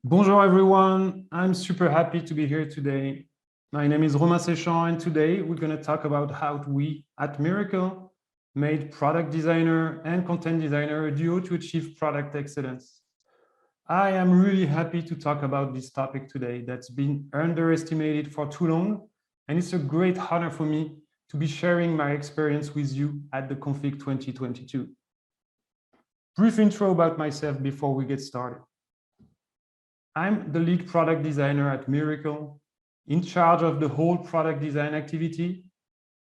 Bonjour everyone, I'm super happy to be here today. My name is Romain S, and today we're going to talk about how we at Mirakl made product designer and content designer a duo to achieve product excellence. I am really happy to talk about this topic today that's been underestimated for too long, and it's a great honor for me to be sharing my experience with you at the Config 2022. Brief intro about myself before we get started. I'm the lead product designer at Mirakl, in charge of the whole product design activity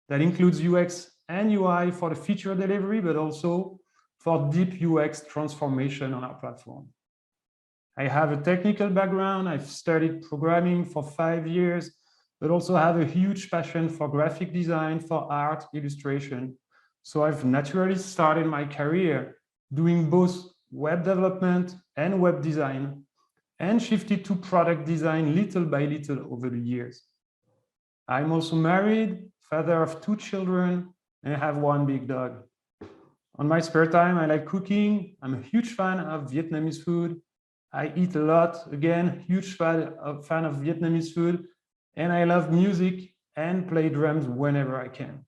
that includes UX and UI for the feature delivery, but also for deep UX transformation on our platform. I have a technical background. I've studied programming for 5 years, but also have a huge passion for graphic design, for art, illustration. So I've naturally started my career doing both web development and web design, and shifted to product design little by little over the years. I'm also married, father of 2 children, and I have 1 big dog. On my spare time, I like cooking. I'm a huge fan of Vietnamese food. I eat a lot, again, huge fan of Vietnamese food, and I love music and play drums whenever I can.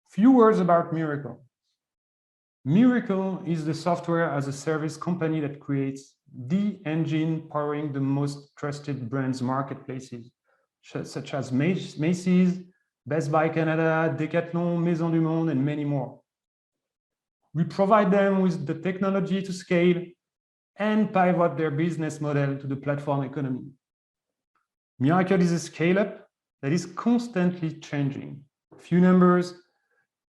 Few words about Mirakl. Mirakl is the software as a service company that creates the engine powering the most trusted brands marketplaces, such as Macy's, Best Buy Canada, Decathlon, Maison du Monde, and many more. We provide them with the technology to scale and pivot their business model to the platform economy. Mirakl is a scale-up that is constantly changing. A few numbers.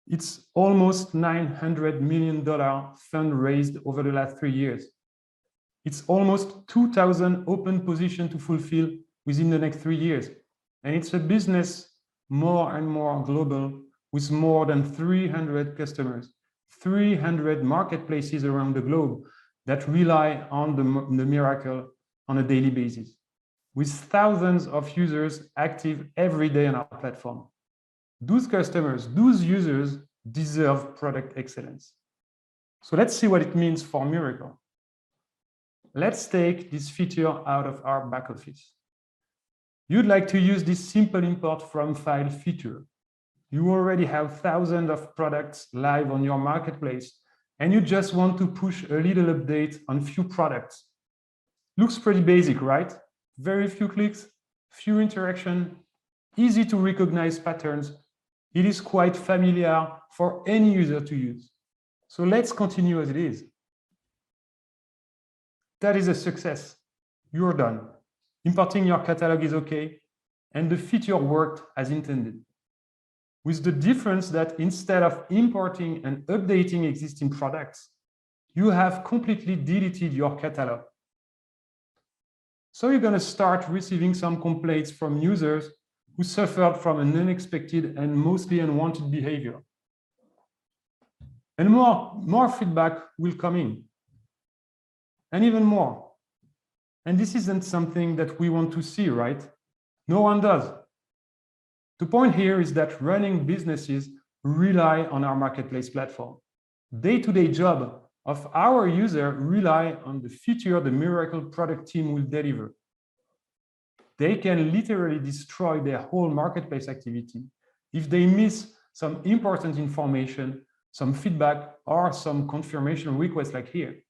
It's almost $900 million fund raised over the last 3 years. It's almost 2,000 open positions to fulfill within the next 3 years. And it's a business more and more global with more than 300 customers, 300 marketplaces around the globe that rely on the Mirakl on a daily basis, with thousands of users active every day on our platform. Those customers, those users deserve product excellence. So let's see what it means for Mirakl. Let's take this feature out of our back office. You'd like to use this simple import from file feature. You already have thousands of products live on your marketplace, and you just want to push a little update on few products. Looks pretty basic, right? Very few clicks, few interaction, easy to recognize patterns. It is quite familiar for any user to use. So let's continue as it is. That is a success. You're done. Importing your catalog is okay, and the feature worked as intended. With the difference that instead of importing and updating existing products, you have completely deleted your catalog. So you're going to start receiving some complaints from users who suffered from an unexpected and mostly unwanted behavior. And more feedback will come in. And even more. And this isn't something that we want to see, right? No one does. The point here is that running businesses rely on our marketplace platform. Day-to-day job of our user rely on the feature the Mirakl product team will deliver. They can literally destroy their whole marketplace activity if they miss some important information, some feedback, or some confirmation request like here.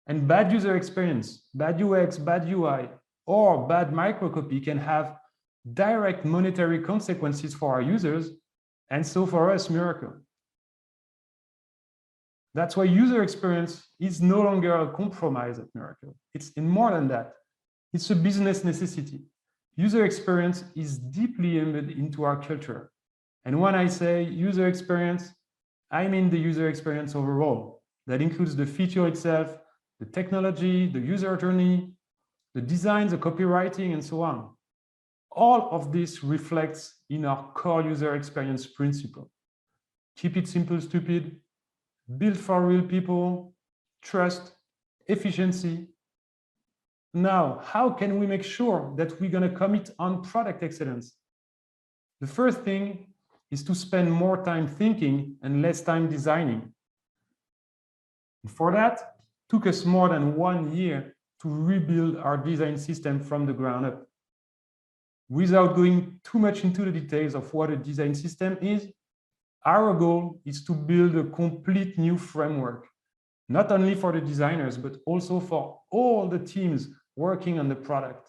And bad user experience, bad UX, bad UI, or bad microcopy can have direct monetary consequences for our users, and so for us, Mirakl. That's why user experience is no longer a compromise at Mirakl. It's more than that. It's a business necessity. User experience is deeply embedded into our culture. And when I say user experience, I mean the user experience overall. That includes the feature itself, the technology, the user journey, the design, the copywriting, and so on. All of this reflects in our core user experience principle. Keep it simple, stupid, build for real people, trust, efficiency. Now, how can we make sure that we're going to commit on product excellence? The first thing is to spend more time thinking and less time designing. And for that, it took us more than 1 year to rebuild our design system from the ground up. Without going too much into the details of what a design system is, our goal is to build a complete new framework, not only for the designers, but also for all the teams working on the product.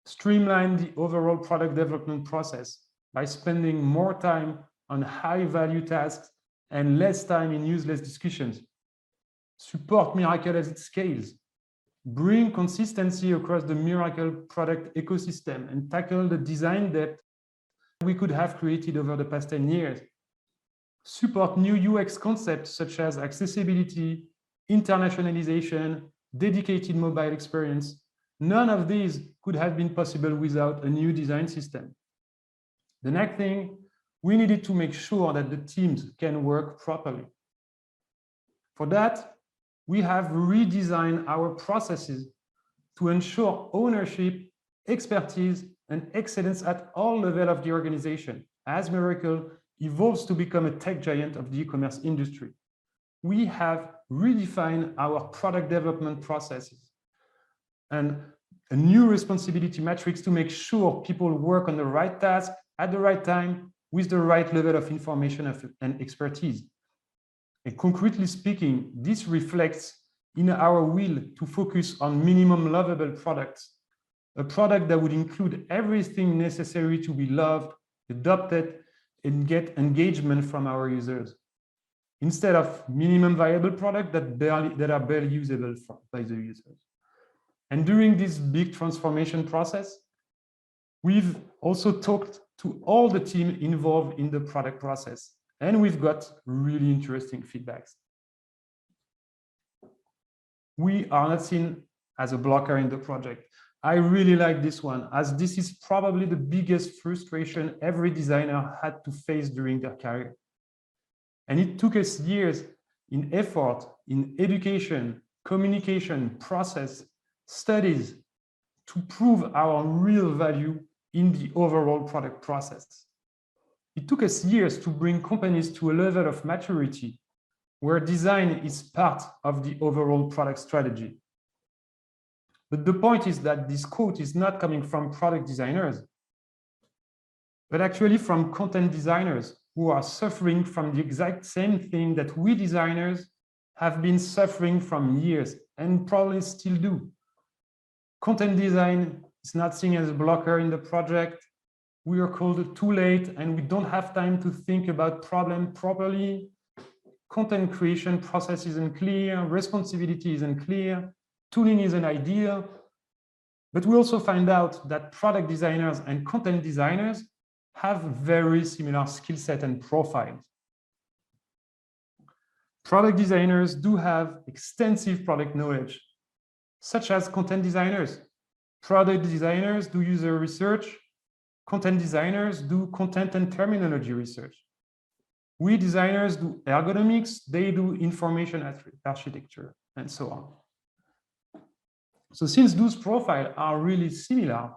Streamline the overall product development process by spending more time on high-value tasks and less time in useless discussions. Support Mirakl as it scales. Bring consistency across the Mirakl product ecosystem and tackle the design debt we could have created over the past 10 years. Support new UX concepts such as accessibility, internationalization, dedicated mobile experience. None of these could have been possible without a new design system. The next thing, we needed to make sure that the teams can work properly. For that, we have redesigned our processes to ensure ownership, expertise, and excellence at all levels of the organization as Mirakl evolves to become a tech giant of the e-commerce industry. We have redefined our product development processes and a new responsibility matrix to make sure people work on the right task at the right time with the right level of information and expertise. And concretely speaking, this reflects in our will to focus on minimum lovable products, a product that would include everything necessary to be loved, adopted, and get engagement from our users, instead of minimum viable products that are barely usable by the users. And during this big transformation process, we've also talked to all the team involved in the product process, and we've got really interesting feedbacks. We are not seen as a blocker in the project. I really like this one, as this is probably the biggest frustration every designer had to face during their career. And it took us years in effort, in education, communication, process, studies to prove our real value in the overall product process. It took us years to bring companies to a level of maturity where design is part of the overall product strategy. But the point is that this quote is not coming from product designers, but actually from content designers who are suffering from the exact same thing that we designers have been suffering from years and probably still do. Content design is not seen as a blocker in the project. We are called too late and we don't have time to think about problem properly. Content creation process isn't clear, responsibility isn't clear, tooling isn't ideal. But we also find out that product designers and content designers have very similar skill set and profiles. Product designers do have extensive product knowledge, such as content designers. Product designers do user research. Content designers do content and terminology research. We designers do ergonomics, they do information architecture, and so on. So since those profiles are really similar,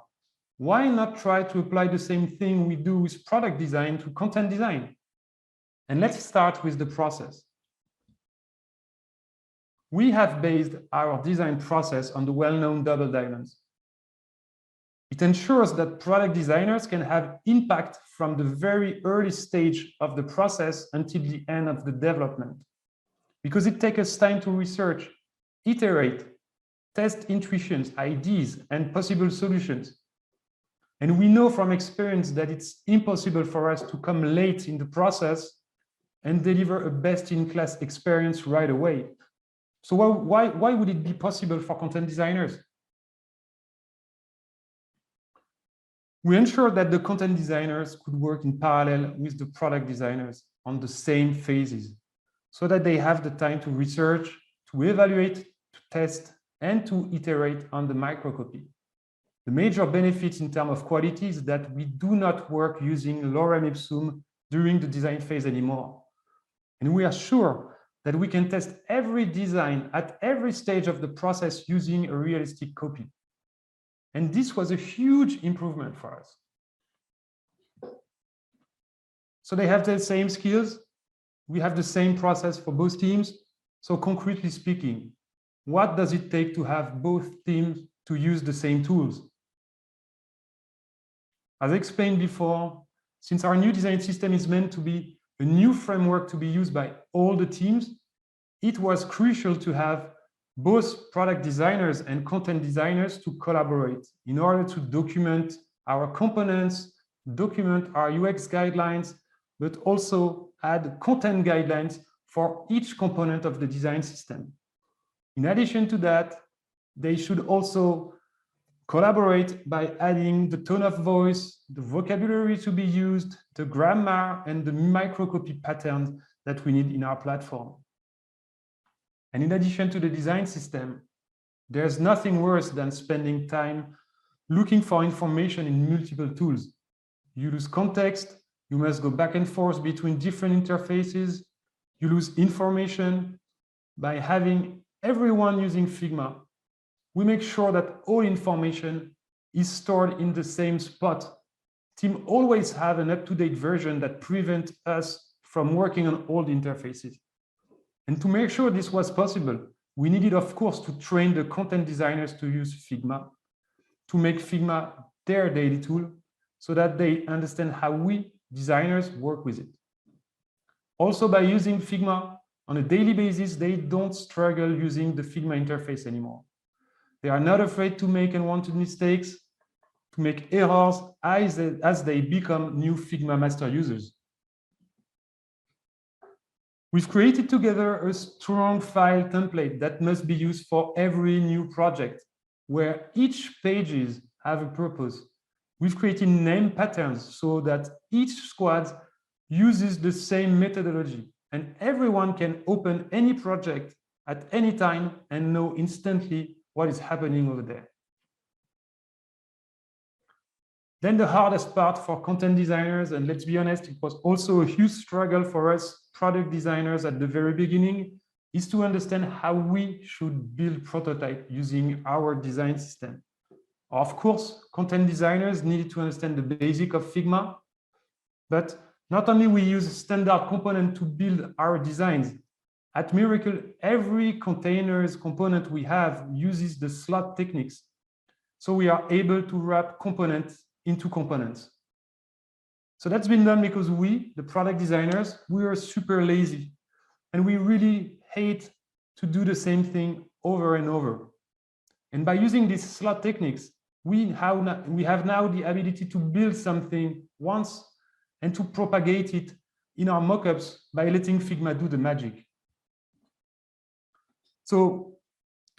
why not try to apply the same thing we do with product design to content design? And let's start with the process. We have based our design process on the well-known double diamonds. It ensures that product designers can have impact from the very early stage of the process until the end of the development, because it takes us time to research, iterate, test intuitions, ideas, and possible solutions. And we know from experience that it's impossible for us to come late in the process and deliver a best-in-class experience right away. So why would it be possible for content designers? We ensure that the content designers could work in parallel with the product designers on the same phases, so that they have the time to research, to evaluate, to test, and to iterate on the microcopy. The major benefits in terms of quality is that we do not work using lorem ipsum during the design phase anymore. And we are sure that we can test every design at every stage of the process using a realistic copy. And this was a huge improvement for us. So they have the same skills. We have the same process for both teams. So concretely speaking, what does it take to have both teams to use the same tools? As explained before, since our new design system is meant to be a new framework to be used by all the teams, it was crucial to have both product designers and content designers to collaborate in order to document our components, document our UX guidelines, but also add content guidelines for each component of the design system. In addition to that, they should also collaborate by adding the tone of voice, the vocabulary to be used, the grammar, and the microcopy patterns that we need in our platform. And in addition to the design system, there's nothing worse than spending time looking for information in multiple tools. You lose context, you must go back and forth between different interfaces, you lose information. By having everyone using Figma, we make sure that all information is stored in the same spot. Teams always have an up-to-date version that prevents us from working on old interfaces. And to make sure this was possible, we needed, of course, to train the content designers to use Figma, to make Figma their daily tool, so that they understand how we, designers, work with it. Also, by using Figma on a daily basis, they don't struggle using the Figma interface anymore. They are not afraid to make unwanted mistakes, to make errors as they become new Figma master users. We've created together a strong file template that must be used for every new project, where each pages have a purpose. We've created name patterns so that each squad uses the same methodology, and everyone can open any project at any time and know instantly what is happening over there. Then the hardest part for content designers, and let's be honest, it was also a huge struggle for us product designers at the very beginning, is to understand how we should build prototype using our design system. Of course, content designers needed to understand the basic of Figma, but not only we use a standard component to build our designs. At Mirakl, every containers component we have uses the slot techniques. So we are able to wrap components into components. So that's been done because we, the product designers, we are super lazy and we really hate to do the same thing over and over. And by using these slot techniques, we have now the ability to build something once and to propagate it in our mockups by letting Figma do the magic. So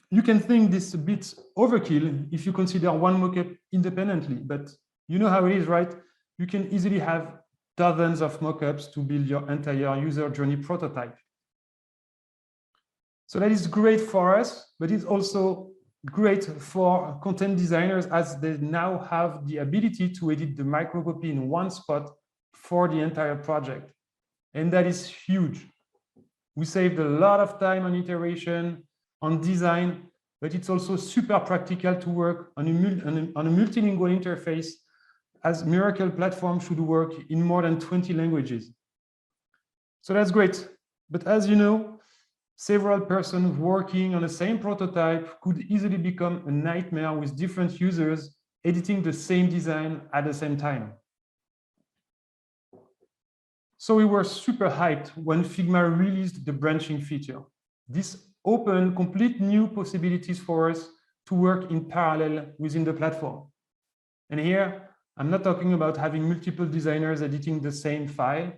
you can think this a bit overkill if you consider one mockup independently, but you know how it is, right? You can easily have dozens of mockups to build your entire user journey prototype. So that is great for us, but it's also great for content designers as they now have the ability to edit the microcopy in one spot for the entire project. And that is huge. We saved a lot of time on iteration, on design, but it's also super practical to work on a multilingual interface, as Mirakl platform should work in more than 20 languages. So that's great. But as you know, several persons working on the same prototype could easily become a nightmare with different users editing the same design at the same time. So we were super hyped when Figma released the branching feature. This opened complete new possibilities for us to work in parallel within the platform. And here, I'm not talking about having multiple designers editing the same file,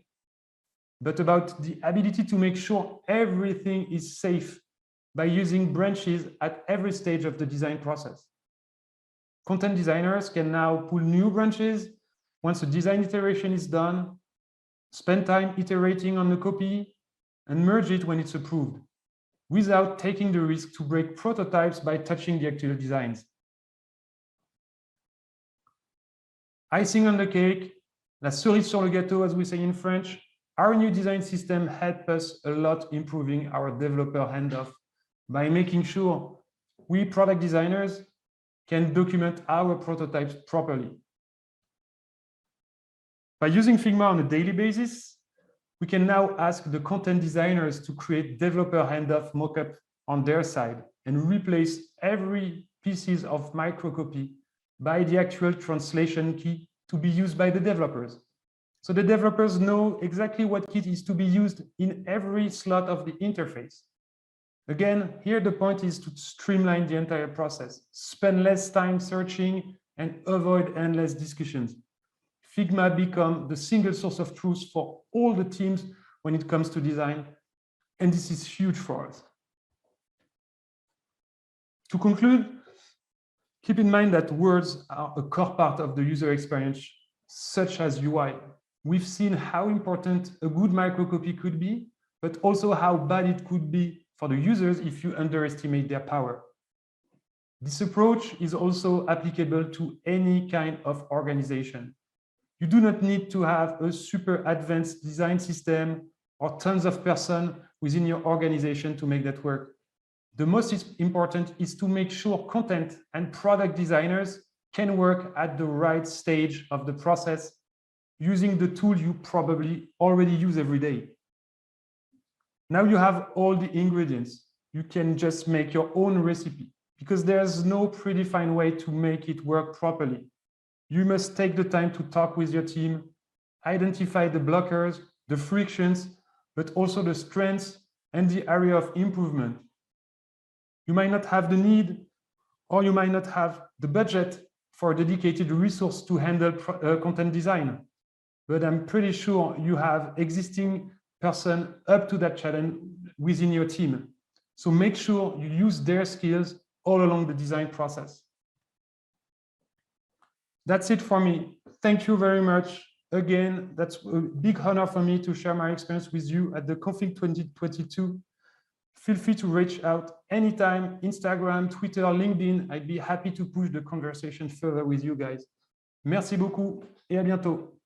but about the ability to make sure everything is safe by using branches at every stage of the design process. Content designers can now pull new branches once a design iteration is done, spend time iterating on the copy, and merge it when it's approved, without taking the risk to break prototypes by touching the actual designs. Icing on the cake, la cerise sur le gâteau, as we say in French, our new design system helped us a lot improving our developer handoff by making sure we product designers can document our prototypes properly. By using Figma on a daily basis, we can now ask the content designers to create developer handoff mockup on their side and replace every pieces of microcopy by the actual translation key to be used by the developers. So the developers know exactly what key is to be used in every slot of the interface. Again, here the point is to streamline the entire process, spend less time searching and avoid endless discussions. Figma become the single source of truth for all the teams when it comes to design, and this is huge for us. To conclude, keep in mind that words are a core part of the user experience, such as UI. We've seen how important a good microcopy could be, but also how bad it could be for the users if you underestimate their power. This approach is also applicable to any kind of organization. You do not need to have a super advanced design system or tons of persons within your organization to make that work. The most important is to make sure content and product designers can work at the right stage of the process using the tool you probably already use every day. Now you have all the ingredients. You can just make your own recipe because there's no predefined way to make it work properly. You must take the time to talk with your team, identify the blockers, the frictions, but also the strengths and the area of improvement. You might not have the need, or you might not have the budget for a dedicated resource to handle content design. But I'm pretty sure you have existing person up to that challenge within your team. So make sure you use their skills all along the design process. That's it for me. Thank you very much. Again, that's a big honor for me to share my experience with you at the Config 2022. Feel free to reach out anytime, Instagram, Twitter, LinkedIn. I'd be happy to push the conversation further with you guys. Merci beaucoup et à bientôt.